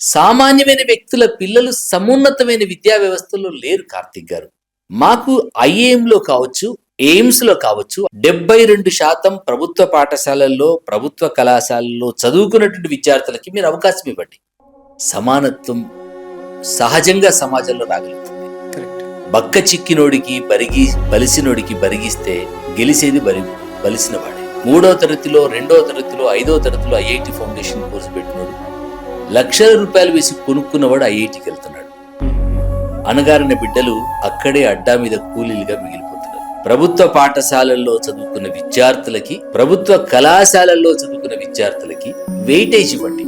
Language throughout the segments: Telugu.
సామాన్యమైన వ్యక్తుల పిల్లలు సమున్నతమైన విద్యా వ్యవస్థలో లేరు కార్తిక్ గారు. మాకు ఐఏఎంలో కావచ్చు, ఎయిమ్స్‌లో కావచ్చు 72% ప్రభుత్వ పాఠశాలల్లో, ప్రభుత్వ కళాశాలల్లో చదువుకున్నటువంటి విద్యార్థులకి మీరు అవకాశం ఇవ్వండి. సమానత్వం సహజంగా సమాజంలో రాగలుగుతుంది. బక్క చిక్కినోడికి బలిసినోడికి బరిగిస్తే గెలిసేది బలిసినవాడే. 3వ తరగతిలో, 2వ తరగతిలో, 5వ తరగతిలో ఐఐటి ఫౌండేషన్ కోర్సు పెట్టినోడు లక్షల రూపాయలు వేసి కొనుక్కున్నవాడు ఐఐటికి వెళ్తున్నాడు. అనగారిన బిడ్డలు అక్కడే అడ్డా మీద కూలీలుగా మిగిలిపోతున్నారు. ప్రభుత్వ పాఠశాలల్లో చదువుకున్న విద్యార్థులకి, ప్రభుత్వ కళాశాలల్లో చదువుకున్న విద్యార్థులకి వెయిటేజ్ ఇవ్వండి.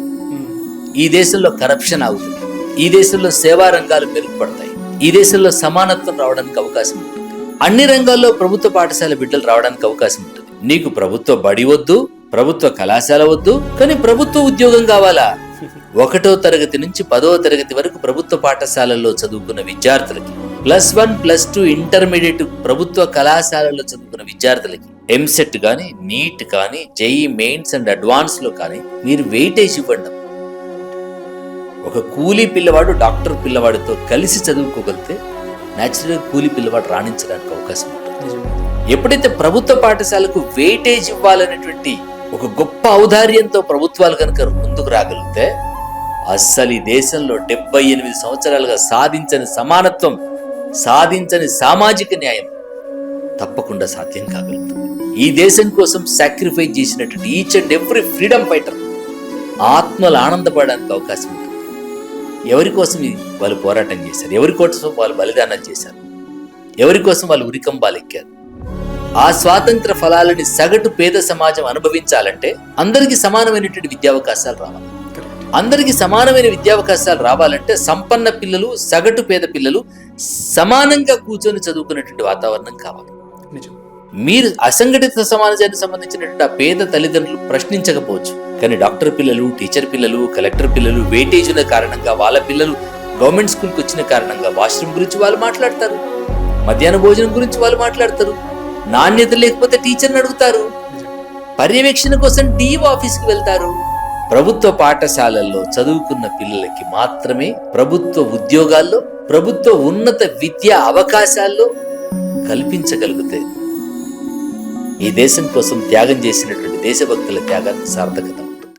ఈ దేశంలో కరప్షన్ ఆగుతుంది. ఈ దేశంలో సేవా రంగాలు మెరుగుపడతాయి. ఈ దేశంలో సమానత్వం రావడానికి అవకాశం ఉంటుంది. అన్ని రంగాల్లో ప్రభుత్వ పాఠశాల బిడ్డలు రావడానికి అవకాశం ఉంటుంది. నీకు ప్రభుత్వ బడి వద్దు, ప్రభుత్వ కళాశాల వద్దు, కానీ ప్రభుత్వ ఉద్యోగం కావాలా? 1వ తరగతి నుంచి 10వ తరగతి వరకు ప్రభుత్వ పాఠశాలల్లో చదువుకున్న విద్యార్థులకి, +1, +2 ఇంటర్మీడియట్ ప్రభుత్వ కళాశాలల్లో చదువుకున్న విద్యార్థులకి ఎంసెట్ కానీ, నీట్ కానీ, జేఈ మెయిన్స్ అండ్ అడ్వాన్స్ లో కానీ మీరు వెయిటేజ్ ఇవ్వండి. ఒక కూలీ పిల్లవాడు డాక్టర్ పిల్లవాడితో కలిసి చదువుకోగలిగితే న్యాచురల్గా కూలీ పిల్లవాడు రాణించడానికి అవకాశం ఉంటుంది. ఎప్పుడైతే ప్రభుత్వ పాఠశాలకు వెయిటేజ్ ఇవ్వాలనేటువంటి ఒక గొప్ప ఔదార్యంతో ప్రభుత్వాలు కనుక ముందుకు రాగలిగితే అస్సలు ఈ దేశంలో 78 సంవత్సరాలుగా సాధించని సమానత్వం, సాధించని సామాజిక న్యాయం తప్పకుండా సాధ్యం కాగలుగుతుంది. ఈ దేశం కోసం సాక్రిఫైస్ చేసినటువంటి each and every freedom fighter ఆత్మలు ఆనందపడడానికి అవకాశం ఉంటుంది. ఎవరి కోసం వాళ్ళు పోరాటం చేశారు, ఎవరి కోసం వాళ్ళు బలిదానం చేశారు, ఎవరి కోసం వాళ్ళు ఉరికంబాలు ఎక్కారు. ఆ స్వాతంత్ర ఫలాలని సగటు పేద సమాజం అనుభవించాలంటే అందరికీ సమానమైనటువంటి విద్యావకాశాలు రావాలి. అందరికీ సమానమైన విద్యావకాశాలు రావాలంటే సంపన్న పిల్లలు, సగటు పేద పిల్లలు సమానంగా కూర్చొని చదువుకునేటువంటి వాతావరణం కావాలి. మీరు అసంఘటిత సమాజానికి సంబంధించినటువంటి ఆ పేద తల్లిదండ్రులు ప్రశ్నించకపోవచ్చు, కానీ డాక్టర్ పిల్లలు, టీచర్ పిల్లలు, కలెక్టర్ పిల్లలు వెయిటేజ్ ఉన్న కారణంగా వాళ్ళ పిల్లలు గవర్నమెంట్ స్కూల్కి వచ్చిన కారణంగా వాష్రూమ్ గురించి వాళ్ళు మాట్లాడతారు, మధ్యాహ్న భోజనం గురించి వాళ్ళు మాట్లాడతారు, నాణ్యత లేకపోతే టీచర్ని అడుగుతారు, పర్యవేక్షణ కోసం డిఓ ఆఫీస్కి వెళ్తారు. ప్రభుత్వ పాఠశాలల్లో చదువుకున్న పిల్లలకి మాత్రమే ప్రభుత్వ ఉద్యోగాల్లో, ప్రభుత్వ ఉన్నత విద్యా అవకాశాల్లో కల్పించగలిగితే ఈ దేశం కోసం త్యాగం చేసినటువంటి దేశభక్తుల త్యాగానికి సార్థకత.